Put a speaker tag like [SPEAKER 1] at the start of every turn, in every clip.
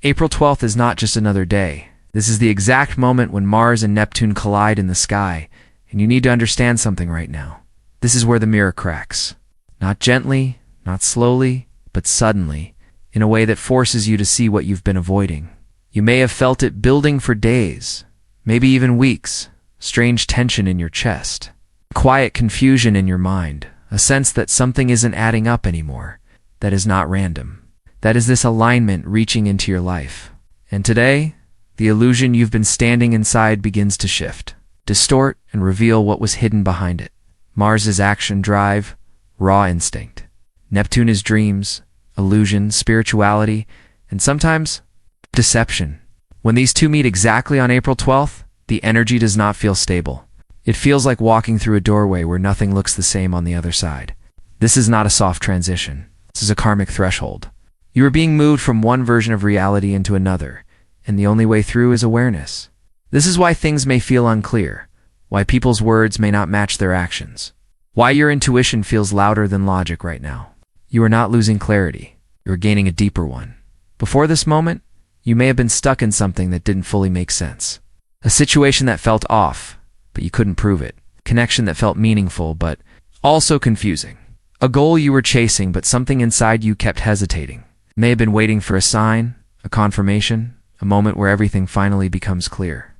[SPEAKER 1] April 12th is not just another day. This is the exact moment when Mars and Neptune collide in the sky, and you need to understand something right now. This is where the mirror cracks. Not gently, not slowly, but suddenly, in a way that forces you to see what you've been avoiding. You may have felt it building for days, maybe even weeks, strange tension in your chest, quiet confusion in your mind, a sense that something isn't adding up anymore. That is not random. That is this alignment reaching into your life. And today, the illusion you've been standing inside begins to shift, distort, and reveal what was hidden behind it. Mars is action, drive, raw instinct. Neptune is dreams, illusion, spirituality, and sometimes deception. When these two meet exactly on April 12th, the energy does not feel stable. It feels like walking through a doorway where nothing looks the same on the other side. This is not a soft transition. This is a karmic threshold. You are being moved from one version of reality into another, and the only way through is awareness. This is why things may feel unclear, why people's words may not match their actions, why your intuition feels louder than logic right now. You are not losing clarity. You are gaining a deeper one. Before this moment, you may have been stuck in something that didn't fully make sense. A situation that felt off, but you couldn't prove it. Connection that felt meaningful, but also confusing. A goal you were chasing, but something inside you kept hesitating. You may have been waiting for a sign, a confirmation, a moment where everything finally becomes clear.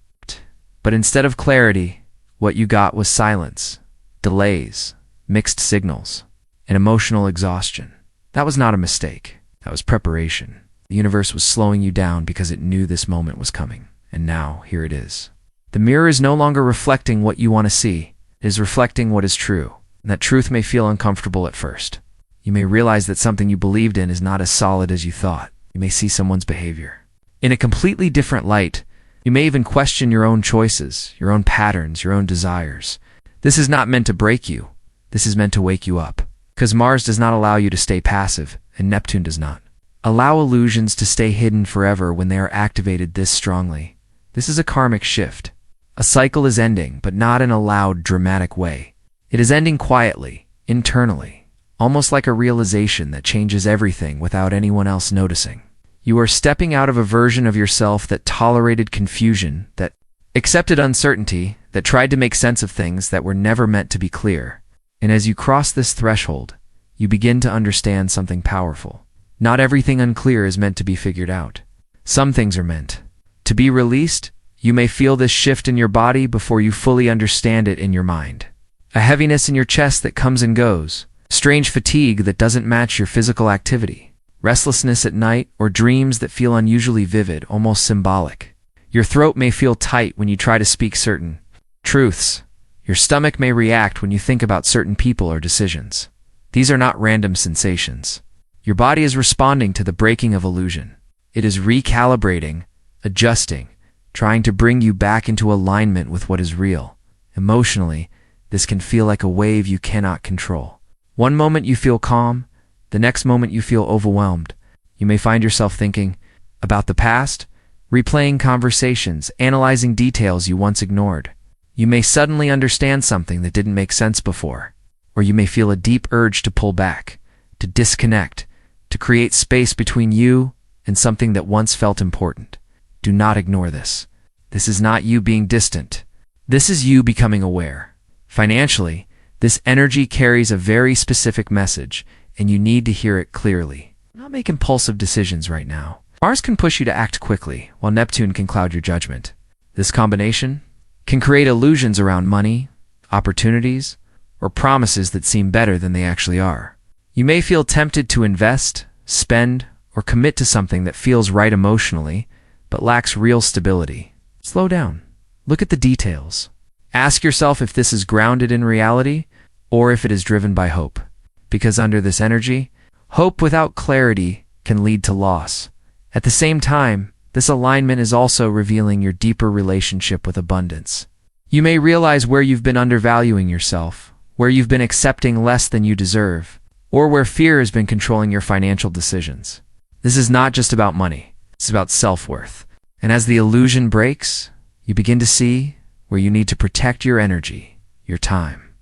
[SPEAKER 1] But instead of clarity, what you got was silence, delays, mixed signals, and emotional exhaustion. That was not a mistake. That was preparation. The universe was slowing you down because it knew this moment was coming. And now, here it is. The mirror is no longer reflecting what you want to see. It is reflecting what is true. And that truth may feel uncomfortable at first. You may realize that something you believed in is not as solid as you thought. You may see someone's behavior in a completely different light. You may even question your own choices, your own patterns, your own desires. This is not meant to break you. This is meant to wake you up. Because Mars does not allow you to stay passive, and Neptune does not allow illusions to stay hidden forever when they are activated this strongly. This is a karmic shift. A cycle is ending, but not in a loud, dramatic way. It is ending quietly, internally, almost like a realization that changes everything without anyone else noticing. You are stepping out of a version of yourself that tolerated confusion, that accepted uncertainty, that tried to make sense of things that were never meant to be clear. And as you cross this threshold, you begin to understand something powerful. Not everything unclear is meant to be figured out. Some things are meant to be released. You may feel this shift in your body before you fully understand it in your mind. A heaviness in your chest that comes and goes. Strange fatigue that doesn't match your physical activity. Restlessness at night or dreams that feel unusually vivid, almost symbolic. Your throat may feel tight when you try to speak certain truths. Your stomach may react when you think about certain people or decisions. These are not random sensations. Your body is responding to the breaking of illusion. It is recalibrating, adjusting, trying to bring you back into alignment with what is real. Emotionally, this can feel like a wave you cannot control. One moment you feel calm, the next moment you feel overwhelmed. You may find yourself thinking about the past, replaying conversations, analyzing details you once ignored. You may suddenly understand something that didn't make sense before, or you may feel a deep urge to pull back, to disconnect, to create space between you and something that once felt important. Do not ignore this. This is not you being distant. This is you becoming aware. Financially, this energy carries a very specific message, and you need to hear it clearly. Do not make impulsive decisions right now. Mars can push you to act quickly, while Neptune can cloud your judgment. This combination can create illusions around money, opportunities, or promises that seem better than they actually are. You may feel tempted to invest, spend, or commit to something that feels right emotionally, but lacks real stability. Slow down. Look at the details. Ask yourself if this is grounded in reality, or if it is driven by hope. Because under this energy, hope without clarity can lead to loss. At the same time, this alignment is also revealing your deeper relationship with abundance. You may realize where you've been undervaluing yourself, where you've been accepting less than you deserve, or where fear has been controlling your financial decisions. This is not just about money. It's about self-worth. And as the illusion breaks, you begin to see where you need to protect your energy, your time,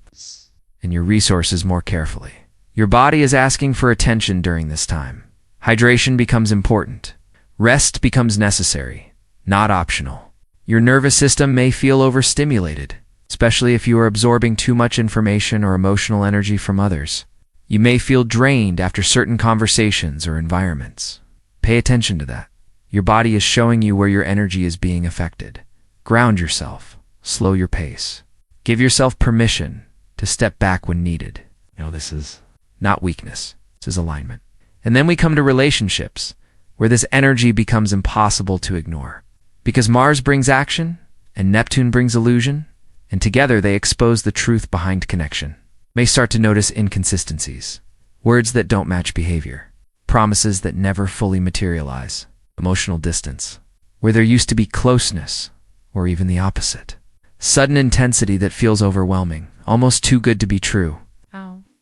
[SPEAKER 1] and your resources more carefully. Your body is asking for attention during this time. Hydration becomes important. Rest becomes necessary, not optional. Your nervous system may feel overstimulated, especially if you are absorbing too much information or emotional energy from others. You may feel drained after certain conversations or environments. Pay attention to that. Your body is showing you where your energy is being affected. Ground yourself. Slow your pace. Give yourself permission to step back when needed. This is not weakness. This is alignment. And then we come to relationships, where this energy becomes impossible to ignore. Because Mars brings action, and Neptune brings illusion, and together they expose the truth behind connection. You may start to notice inconsistencies, words that don't match behavior, promises that never fully materialize, emotional distance, where there used to be closeness, or even the opposite. Sudden intensity that feels overwhelming, almost too good to be true.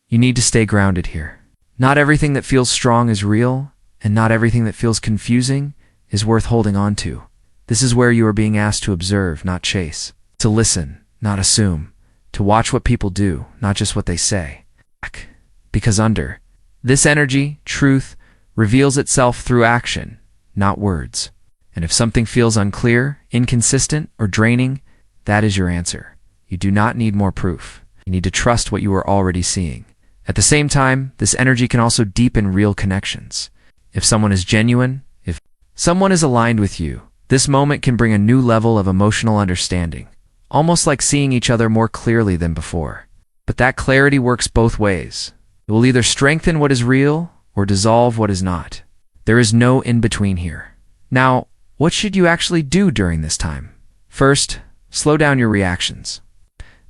[SPEAKER 1] You need to stay grounded here. Not everything that feels strong is real, and not everything that feels confusing is worth holding on to. This is where you are being asked to observe, not chase, to listen, not assume, to watch what people do, not just what they say. Because under this energy, truth reveals itself through action, not words. And if something feels unclear, inconsistent, or draining, that is your answer. You do not need more proof. You need to trust what you are already seeing. At the same time, this energy can also deepen real connections. If someone is genuine, if someone is aligned with you, this moment can bring a new level of emotional understanding, almost like seeing each other more clearly than before. But that clarity works both ways. It will either strengthen what is real or dissolve what is not. There is no in-between here. Now, what should you actually do during this time? First, slow down your reactions.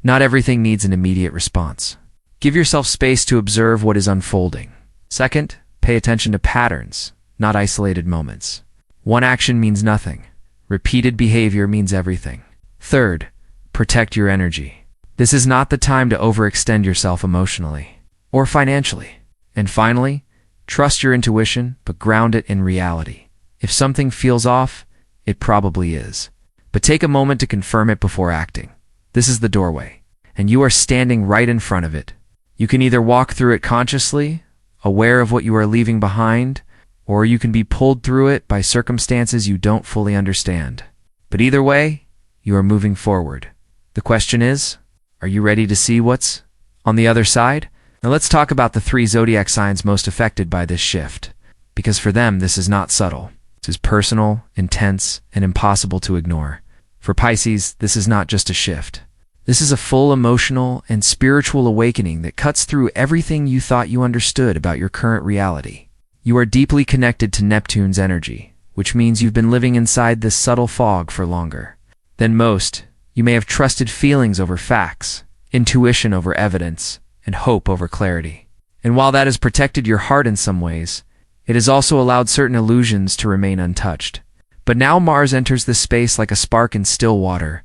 [SPEAKER 1] Not everything needs an immediate response. Give yourself space to observe what is unfolding. Second, pay attention to patterns, not isolated moments. One action means nothing. Repeated behavior means everything. Third, protect your energy. This is not the time to overextend yourself emotionally or financially. And finally, trust your intuition, but ground it in reality. If something feels off, it probably is. But take a moment to confirm it before acting. This is the doorway, and you are standing right in front of it. You can either walk through it consciously, aware of what you are leaving behind, or you can be pulled through it by circumstances you don't fully understand. But either way, you are moving forward. The question is, are you ready to see what's on the other side? Now let's talk about the 3 zodiac signs most affected by this shift, because for them this is not subtle. This is personal, intense, and impossible to ignore. For Pisces, this is not just a shift. This is a full emotional and spiritual awakening that cuts through everything you thought you understood about your current reality. You are deeply connected to Neptune's energy, which means you've been living inside this subtle fog for longer than most. You may have trusted feelings over facts, intuition over evidence, and hope over clarity. And while that has protected your heart in some ways, it has also allowed certain illusions to remain untouched. But now Mars enters this space like a spark in still water.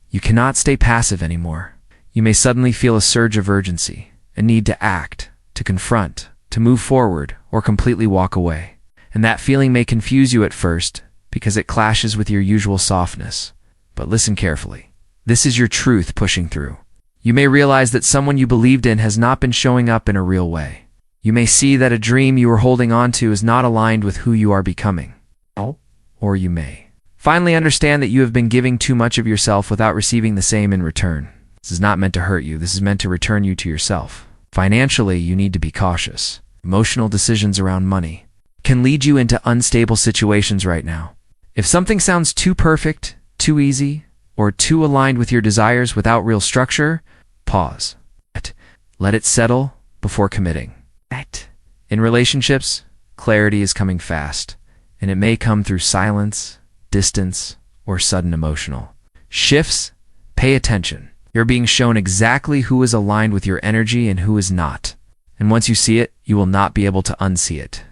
[SPEAKER 1] You cannot stay passive anymore. You may suddenly feel a surge of urgency, a need to act, to confront, to move forward, or completely walk away. And that feeling may confuse you at first, because it clashes with your usual softness. But listen carefully. This is your truth pushing through. You may realize that someone you believed in has not been showing up in a real way. You may see that a dream you were holding on to is not aligned with who you are becoming. Or you may finally understand that you have been giving too much of yourself without receiving the same in return. This is not meant to hurt you. This is meant to return you to yourself. Financially, you need to be cautious. Emotional decisions around money can lead you into unstable situations right now. If something sounds too perfect, too easy, or too aligned with your desires without real structure, pause. Let it settle before committing. In relationships, clarity is coming fast, and it may come through silence, distance, or sudden emotional shifts. Pay attention. You're being shown exactly who is aligned with your energy and who is not. And once you see it, you will not be able to unsee it.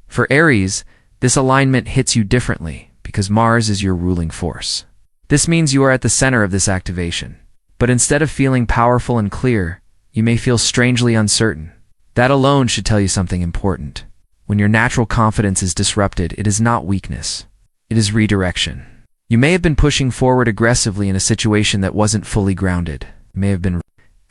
[SPEAKER 1] For Aries, this alignment hits you differently because Mars is your ruling force. This means you are at the center of this activation. But instead of feeling powerful and clear, you may feel strangely uncertain. That alone should tell you something important. When your natural confidence is disrupted, it is not weakness. It is redirection. You may have been pushing forward aggressively in a situation that wasn't fully grounded. You may have been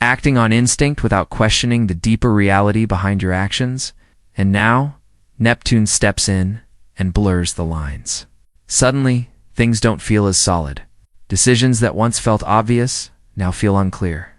[SPEAKER 1] acting on instinct without questioning the deeper reality behind your actions. And now, Neptune steps in and blurs the lines. Suddenly, things don't feel as solid. Decisions that once felt obvious now feel unclear.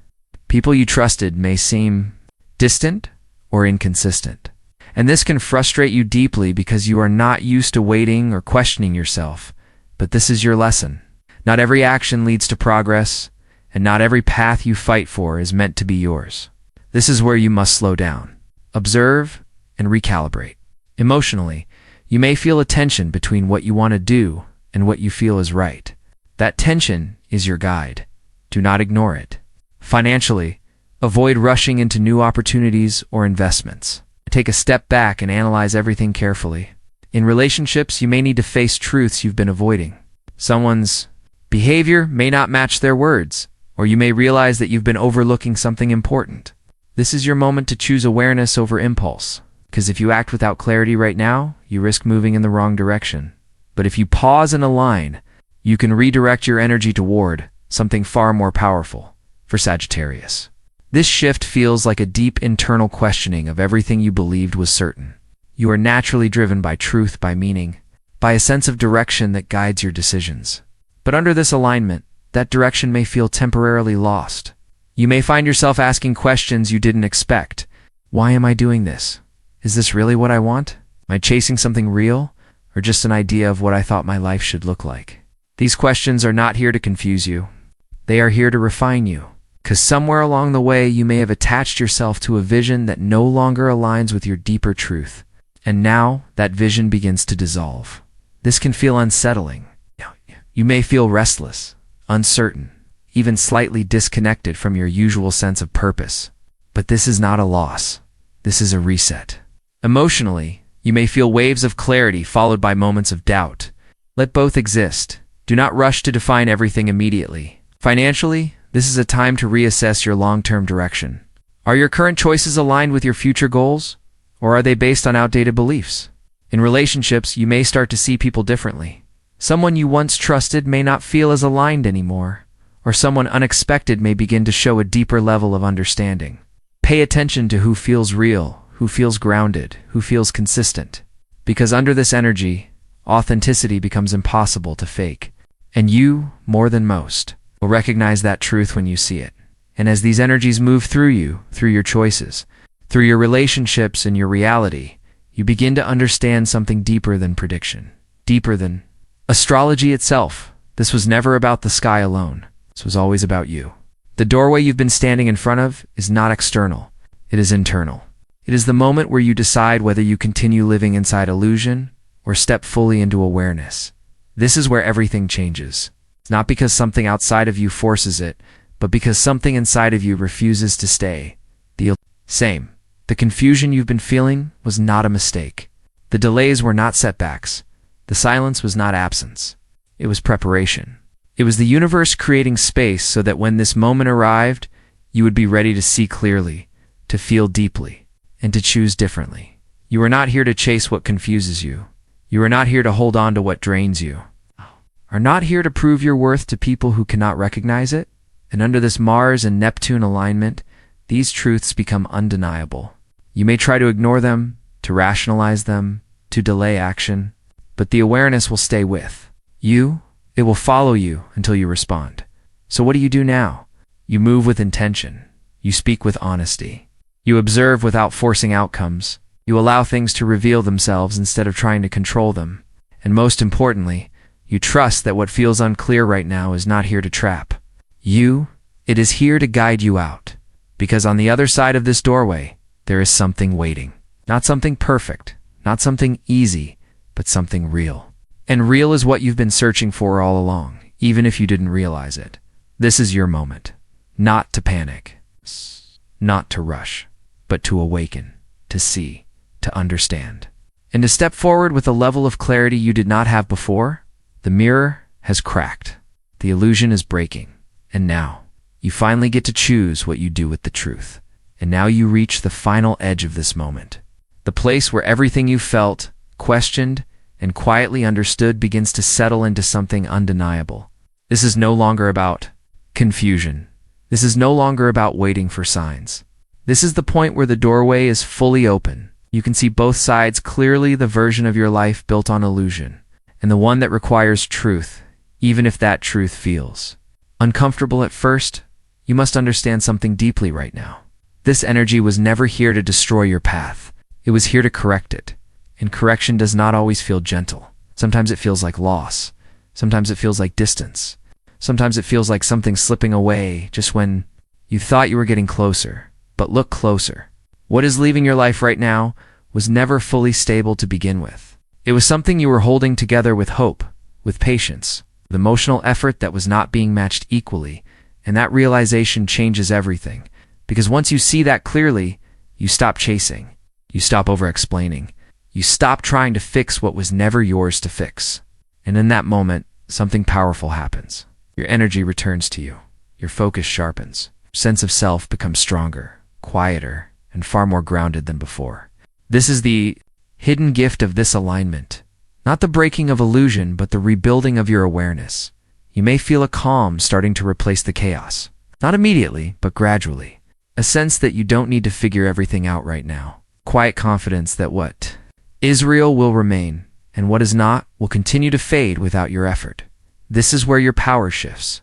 [SPEAKER 1] People you trusted may seem distant or inconsistent. And this can frustrate you deeply because you are not used to waiting or questioning yourself. But this is your lesson. Not every action leads to progress, and not every path you fight for is meant to be yours. This is where you must slow down, observe, and recalibrate. Emotionally, you may feel a tension between what you want to do and what you feel is right. That tension is your guide. Do not ignore it. Financially, avoid rushing into new opportunities or investments. Take a step back and analyze everything carefully. In relationships, you may need to face truths you've been avoiding. Someone's behavior may not match their words, or you may realize that you've been overlooking something important. This is your moment to choose awareness over impulse, because if you act without clarity right now, you risk moving in the wrong direction. But if you pause and align, you can redirect your energy toward something far more powerful. For Sagittarius, this shift feels like a deep internal questioning of everything you believed was certain. You are naturally driven by truth, by meaning, by a sense of direction that guides your decisions. But under this alignment, that direction may feel temporarily lost. You may find yourself asking questions you didn't expect. Why am I doing this? Is this really what I want? Am I chasing something real, or just an idea of what I thought my life should look like? These questions are not here to confuse you. They are here to refine you, because somewhere along the way you may have attached yourself to a vision that no longer aligns with your deeper truth. And now that vision begins to dissolve. This can feel unsettling. You may feel restless, uncertain, even slightly disconnected from your usual sense of purpose. But this is not a loss. This is a reset. Emotionally, you may feel waves of clarity followed by moments of doubt. Let both exist. Do not rush to define everything immediately. Financially, this is a time to reassess your long-term direction. Are your current choices aligned with your future goals, or are they based on outdated beliefs? In relationships, you may start to see people differently. Someone you once trusted may not feel as aligned anymore, or someone unexpected may begin to show a deeper level of understanding. Pay attention to who feels real, who feels grounded, who feels consistent. Because under this energy, authenticity becomes impossible to fake. And you, more than most, will recognize that truth when you see it. And as these energies move through you, through your choices, through your relationships and your reality, you begin to understand something deeper than prediction, deeper than astrology itself. This was never about the sky alone. This was always about you. The doorway you've been standing in front of is not external. It is internal. It is the moment where you decide whether you continue living inside illusion or step fully into awareness. This is where everything changes. It's not because something outside of you forces it, but because something inside of you refuses to stay the same. The confusion you've been feeling was not a mistake. The delays were not setbacks. The silence was not absence. It was preparation. It was the universe creating space so that when this moment arrived, you would be ready to see clearly, to feel deeply, and to choose differently. You are not here to chase what confuses you. You are not here to hold on to what drains you. Are not here to prove your worth to people who cannot recognize it. And under this Mars and Neptune alignment, these truths become undeniable. You may try to ignore them, to rationalize them, to delay action, but the awareness will stay with you. It will follow you until you respond. So what do you do now? You move with intention. You speak with honesty. You observe without forcing outcomes. You allow things to reveal themselves instead of trying to control them. And most importantly, you trust that what feels unclear right now is not here to trap you. It is here to guide you out. Because on the other side of this doorway, there is something waiting. Not something perfect, not something easy, but something real. And real is what you've been searching for all along, even if you didn't realize it. This is your moment. Not to panic, not to rush, but to awaken, to see, to understand. And to step forward with a level of clarity you did not have before. The mirror has cracked. The illusion is breaking. And now, you finally get to choose what you do with the truth. And now you reach the final edge of this moment. The place where everything you felt, questioned, and quietly understood begins to settle into something undeniable. This is no longer about confusion. This is no longer about waiting for signs. This is the point where the doorway is fully open, You can see both sides clearly, the version of your life built on illusion, and the one that requires truth, even if that truth feels uncomfortable at first. You must understand something deeply right now. This energy was never here to destroy your path. It was here to correct it. And correction does not always feel gentle. Sometimes it feels like loss. Sometimes it feels like distance. Sometimes it feels like something slipping away just when you thought you were getting closer. But look closer. What is leaving your life right now was never fully stable to begin with. It was something you were holding together with hope, with patience, with emotional effort that was not being matched equally, and that realization changes everything. Because once you see that clearly, you stop chasing, you stop over-explaining, you stop trying to fix what was never yours to fix. And in that moment, something powerful happens. Your energy returns to you, your focus sharpens, your sense of self becomes stronger, quieter, and far more grounded than before. This is the hidden gift of this alignment. Not the breaking of illusion, but the rebuilding of your awareness. You may feel a calm starting to replace the chaos. Not immediately, but gradually. A sense that you don't need to figure everything out right now. Quiet confidence that what is real will remain, and what is not will continue to fade without your effort. This is where your power shifts.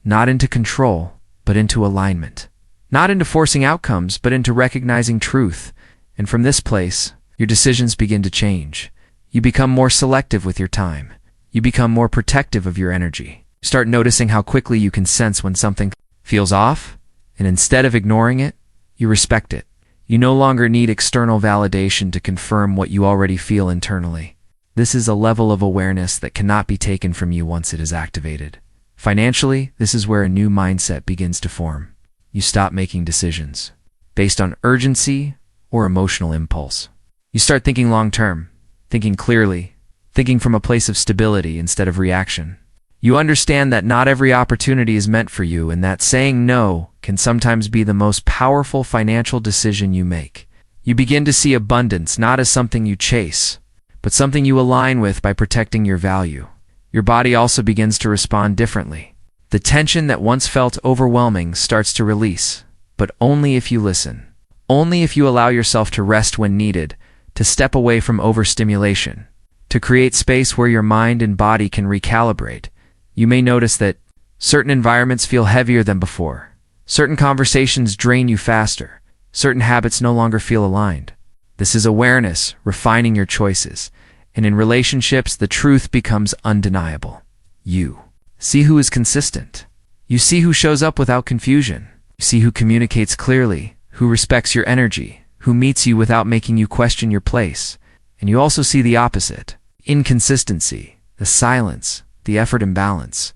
[SPEAKER 1] Not into control, but into alignment. Not into forcing outcomes, but into recognizing truth. And from this place, your decisions begin to change. You become more selective with your time. You become more protective of your energy. You start noticing how quickly you can sense when something feels off, and instead of ignoring it, you respect it. You no longer need external validation to confirm what you already feel internally. This is a level of awareness that cannot be taken from you once it is activated. Financially, this is where a new mindset begins to form. You stop making decisions based on urgency or emotional impulse. You start thinking long-term, thinking clearly, thinking from a place of stability instead of reaction. You understand that not every opportunity is meant for you, and that saying no can sometimes be the most powerful financial decision you make. You begin to see abundance not as something you chase, but something you align with by protecting your value. Your body also begins to respond differently. The tension that once felt overwhelming starts to release, but only if you listen. Only if you allow yourself to rest when needed, to step away from overstimulation, to create space where your mind and body can recalibrate. You may notice that certain environments feel heavier than before. Certain conversations drain you faster. Certain habits no longer feel aligned. This is awareness, refining your choices. And in relationships, the truth becomes undeniable. You see who is consistent. You see who shows up without confusion. You see who communicates clearly, who respects your energy, who meets you without making you question your place. And you also see the opposite. Inconsistency, the silence, the effort imbalance,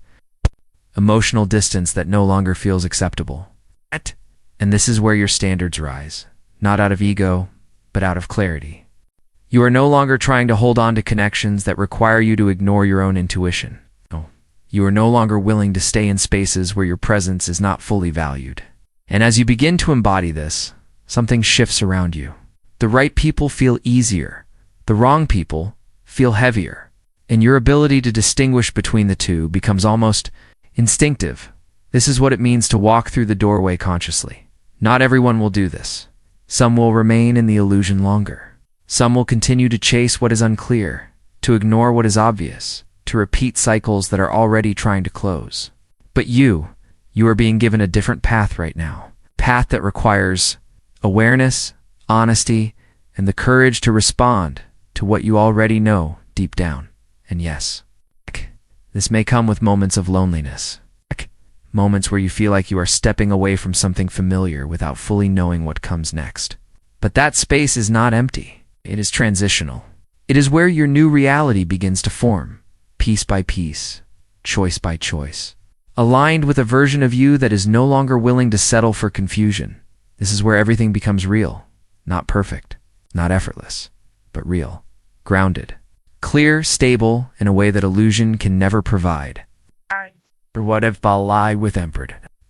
[SPEAKER 1] emotional distance that no longer feels acceptable. And this is where your standards rise, not out of ego, but out of clarity. You are no longer trying to hold on to connections that require you to ignore your own intuition. No. You are no longer willing to stay in spaces where your presence is not fully valued. And as you begin to embody this, something shifts around you. The right people feel easier. The wrong people feel heavier. And your ability to distinguish between the two becomes almost instinctive. This is what it means to walk through the doorway consciously. Not everyone will do this. Some will remain in the illusion longer. Some will continue to chase what is unclear, to ignore what is obvious, to repeat cycles that are already trying to close. But you are being given a different path right now. Path that requires awareness, honesty, and the courage to respond to what you already know deep down. And yes, this may come with moments of loneliness. Moments where you feel like you are stepping away from something familiar without fully knowing what comes next. But that space is not empty. It is transitional. It is where your new reality begins to form, piece by piece, choice by choice, aligned with a version of you that is no longer willing to settle for confusion. This is where everything becomes real, not perfect, not effortless, but real, grounded, clear, stable, in a way that illusion can never provide. Or what if lie with emperor?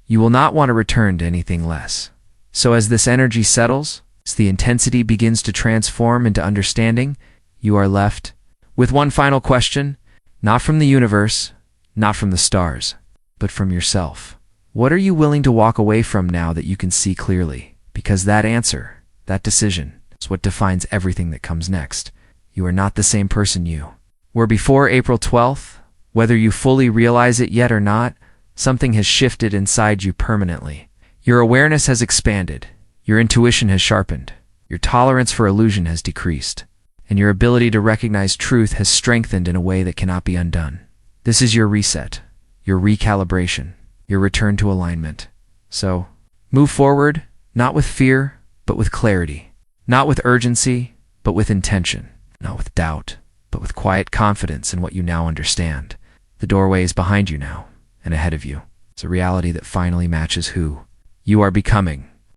[SPEAKER 1] You will not want to return to anything less. So as this energy settles, as the intensity begins to transform into understanding, you are left with one final question, not from the universe, not from the stars, but from yourself. What are you willing to walk away from now that you can see clearly? Because that answer, that decision, It's what defines everything that comes next. You are not the same person you were before April 12th. Whether you fully realize it yet or not, something has shifted inside you permanently. Your awareness has expanded, your intuition has sharpened, your tolerance for illusion has decreased, and your ability to recognize truth has strengthened in a way that cannot be undone. This is your reset, your recalibration, your return to alignment. So, move forward, not with fear, but with clarity. Not with urgency, but with intention. Not with doubt, but with quiet confidence in what you now understand. The doorway is behind you now, and ahead of you. It's a reality that finally matches who you are becoming.